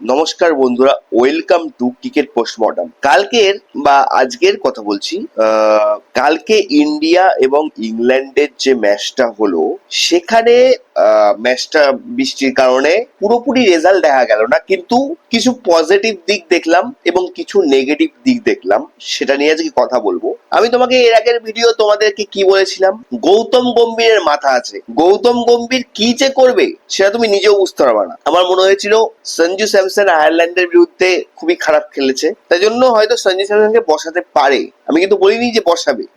নমস্কার বন্ধুরা, welcome to cricket post-mortem. কালকের বা আজকের কথা বলছি। কালকে ইন্ডিয়া এবং ইংল্যান্ডের যে ম্যাচটা হলো, সেখানে ম্যাচটা বৃষ্টির কারণে পুরোপুরি রেজাল্ট দেখা গেল না, কিন্তু কিছু পজিটিভ দিক দেখলাম এবং কিছু নেগেটিভ দিক দেখলাম। সেটা নিয়ে আজকে কথা বলবো। আমি তোমাকে এর আগের ভিডিও তোমাদেরকে কি বলেছিলাম, গৌতম গম্ভীরের মাথা আছে, গৌতম গম্ভীর কি যে করবে সেটা তুমি নিজেও বুঝতে পারবে না। আমার মনে হয়েছিল সঞ্জু স্যামসন আয়ারল্যান্ডের বিরুদ্ধে খুবই খারাপ খেলেছে, তাই জন্য হয়তো সঞ্জু স্যামসনকে বসাতে পারে। আমি কিন্তু বলিনি যে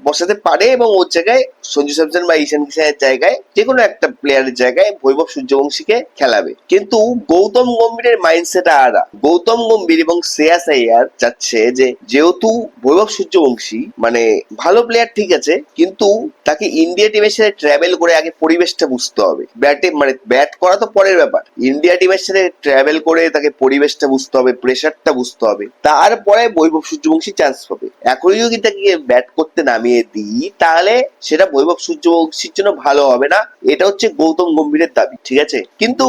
বসাতে পারে, এবং ওর জায়গায় সঞ্জু স্যামসন বা ঈশান কিষানের জায়গায় যে কোনো একটা প্লেয়ারের জায়গায় বৈভব সূর্যবংশীকে খেলাবে। কিন্তু গৌতম গম্ভীরের মাইন্ডসেট আলাদা। গৌতম গম্ভীর এবং শ্রেয়াস আইয়ার চাচ্ছে যে যেহেতু বৈভব সূর্যবংশী মানে ভালো প্লেয়ার ঠিক আছে, কিন্তু তাকে ইন্ডিয়া টিমের সাথে ট্রাভেল করে আগে পরিবেশটা বুঝতে হবে। ব্যাট করা তো পরের ব্যাপার, ইন্ডিয়া টিমের সাথে ট্রাভেল করে তাকে পরিবেশটা বুঝতে হবে, প্রেশারটা বুঝতে হবে, তারপরে বৈভব সূর্যবংশী চান্স পাবে। এখনই যদি তাকে ব্যাট করতে নামিয়ে দিই তাহলে সেটা বৈভব সূর্যবংশীর জন্য ভালো হবে না। এটা হচ্ছে গৌতম গম্ভীরের দাবি, ঠিক আছে। কিন্তু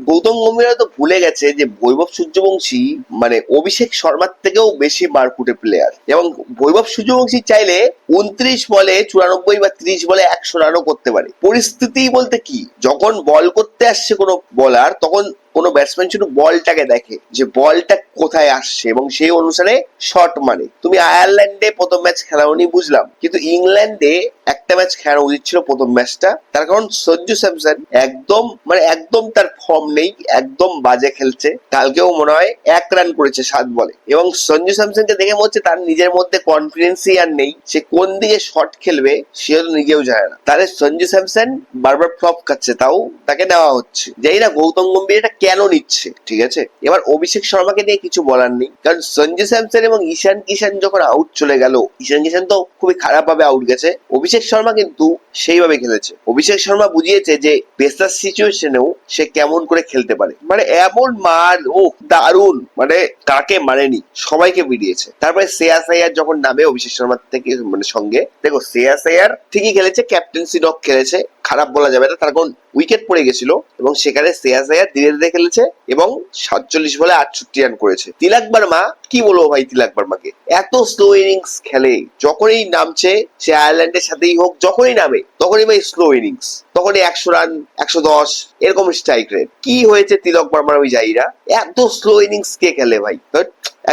গৌতম গম্ভীর হয়তো ভুলে গেছে যে বৈভব সূর্যবংশী মানে অভিষেক শর্মার থেকেও বেশি মারকুটে প্লেয়ার, এবং বৈভব সূর্যবংশী চাইলে 29 বলে 94 বা 30 বলে 100 রানও করতে পারে। পরিস্থিতি বলতে কি, যখন বল করতে আসছে কোনো বলার, তখন কোনো ব্যাটসম্যান শুধু বলটাকে দেখে যে বলটা কোথায় আসছে এবং সেই অনুসারে শট মারে। তুমি আয়ারল্যান্ডে প্রথম ম্যাচ খেলাওনি বুঝলাম, কিন্তু ইংল্যান্ডে একটা ম্যাচ খেলানো উচিত ছিল প্রথম ম্যাচটা। তার কারণ সঞ্জু স্যামসন একদম তার ফর্ম নেই, একদম বাজে খেলছে। কালকেও মনে হয় 1 রান করেছে 7 বলে, এবং সঞ্জু স্যামসনকে দেখে মনে হচ্ছে তার নিজের মধ্যে কনফিডেন্সই আর নেই। সে কোন দিকে শট খেলবে সে তো নিজেও জানে না। তাহলে সঞ্জু স্যামসন বারবার ফ্লপ খাচ্ছে, তাও তাকে নেওয়া হচ্ছে। জানি না গৌতম গম্ভীর এটা কেন নিচ্ছে, ঠিক আছে। এবার অভিষেক শর্মাকে নিয়ে কিছু বলার নেই, কারণ সঞ্জু স্যামসন এবং ঈশান কিষান যখন আউট চলে গেল, ঈশান কিষান তো খুবই খারাপ ভাবে আউট গেছে, অভিষেক শর্মা কিন্তু সেইভাবে খেলেছে। অভিষেক শর্মা বুঝিয়েছে যে পেসার সিচুয়েশনেও সে কেমন করে খেলতে পারে। মানে এমন মার, ও দারুণ, মানে কাকে মারেনি, সবাইকে বিড়িয়েছে। তারপরে শ্রেয়াস আইয়ার যখন নামে অভিষেক শর্মার থেকে মানে সঙ্গে, দেখো শ্রেয়াস আইয়ার ঠিকই খেলেছে, ক্যাপ্টেন্সি ডগ খেলেছে, খারাপ বলা যাবে না। তার কারণ উইকেট পড়ে গেছিল এবং সেখানে শ্রেয়াস আইয়ার ধীরে ধীরে খেলেছে এবং 47 বলে 68 রান করেছে। তিলক বর্মা কি বলবো ভাই, তিলক বর্মাকে এত স্লো ইনিংস খেলে, যখনই নামছে সে আয়ারল্যান্ডের সাথেই হোক, যখনই নামে তখনই ভাই স্লো ইনিংস, তখনই 100 রান 110 এরকম স্ট্রাইক রেট। কি হয়েছে তিলক বর্মার ওই জায়গা, এত স্লো ইনিংস কে খেলে ভাই।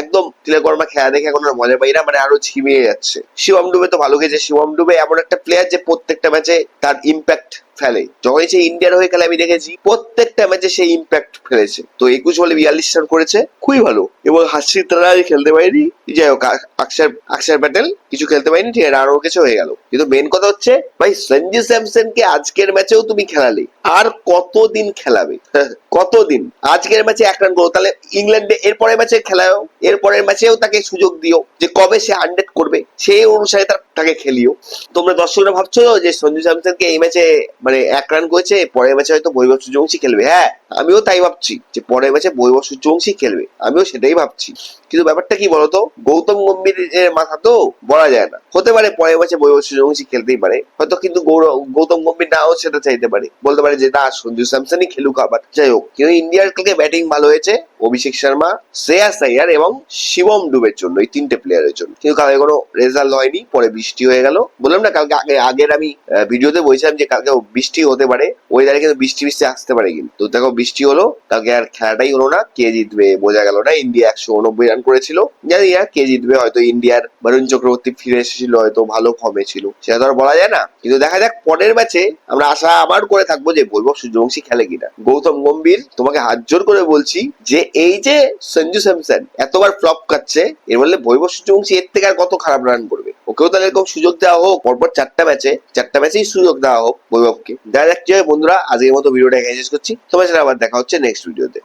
একদম তিলক বর্মা খেলা দেখে এখন আর মজা পাই না, মানে আরো ঝিমিয়ে যাচ্ছে। শিবম ডুবে তো ভালো গেছে, শিবম ডুবে এমন একটা প্লেয়ার যে প্রত্যেকটা ম্যাচে তার ইম্প্যাক্ট ফেলে। যখনই সে ইন্ডিয়ার হয়ে খেলে আমি দেখেছি প্রত্যেকটা ম্যাচে সে ইম্প্যাক্ট ফেলেছে। তো 21 বলে 42 রান করেছে, খুবই ভালো। এবং হাসির তারা খেলতে পারেনি, যাই হোক আকসার প্যাটেল কিছু খেলতে পারেনি, ঠিক আছে, রানও কিছু হয়ে গেল। কিন্তু মেন কথা হচ্ছে ভাই সঞ্জু স্যামসনকে আজকের ম্যাচেও তুমি খেলালে, আর কতদিন খেলাবে? কতদিন? আজকের ম্যাচে 1 রান করো, তাহলে ইংল্যান্ডে এরপরের ম্যাচে খেলাও, এরপরের ম্যাচেও তাকে সুযোগ দিও যে কবে সে 100 করবে, সেই অনুসারে তাকে খেলিও। তোমরা দর্শকরা ভাবছো যে সঞ্জু স্যামসনকে এই ম্যাচে মানে 1 রান করেছে, পরের ম্যাচে হয়তো বৈভব সূর্যবংশী খেলবে। হ্যাঁ, আমিও তাই ভাবছি যে পরের ম্যাচে বৈভব সূর্যবংশী খেলবে, আমিও সেটাই ভাবছি। কিন্তু ব্যাপারটা কি বলতো, গৌতম গম্ভীরের মাথা তো বলা যায় না, হতে পারে পরের ম্যাচে বৈভব সূর্যবংশী খেলতেই পারে হয়তো, কিন্তু গৌতম গম্ভীর নাও সেটা চাইতে পারে, বলতে পারে যে না সঞ্জু স্যামসনই খেলুক আবার। যাই হোক, কিন্তু ইন্ডিয়ার কালকে ব্যাটিং ভালো হয়েছে, অভিষেক শর্মা, শ্রেয়াস আইয়ার এবং শিবম ডুবের জন্য, এই 3টে প্লেয়ারের জন্য। কিন্তু কালকে কোনো রেজাল্ট হয়নি, পরে বৃষ্টি হয়ে গেল। বললাম না কালকে আগের আমি ভিডিওতে বলছিলাম যে কালকে বৃষ্টি হতে পারে, ওয়েদারে কিন্তু বৃষ্টি আসতে পারে। কিন্তু দেখো বৃষ্টি হলো, কালকে আর খেলাটাই হলো না। কে জিতবে বোঝা গেল না। ইন্ডিয়া 189 রান করেছিল, জানি না কে জিতবে। হয়তো ইন্ডিয়ার বরুণ চক্রবর্তী ফিরে এসেছিল, হয়তো ভালো ফর্মে ছিল, সেটা তো আর বলা যায় না। কিন্তু দেখা যাক পরের ম্যাচে, আমরা আশা আবার করে থাকবো যে বৈভব সূর্যবংশী খেলে কিনা। গৌতম গম্ভীর, তোমাকে হাত জোর করে বলছি যে এই যে সঞ্জু স্যামসন এতবার ফ্লপ খাচ্ছে, এর বললে বৈভব সূর্যবংশী এর থেকে আর কত খারাপ রান করবে। ওকেও তাহলে এরকম সুযোগ দেওয়া হোক, পরপর 4টা ম্যাচেই সুযোগ দেওয়া হোক বৈভবকে। দেখা যাক কি হয় বন্ধুরা। আজকের মতো ভিডিওটা এখানে শেষ করছি, তোমার সাথে আবার দেখা হচ্ছে নেক্সট ভিডিওতে।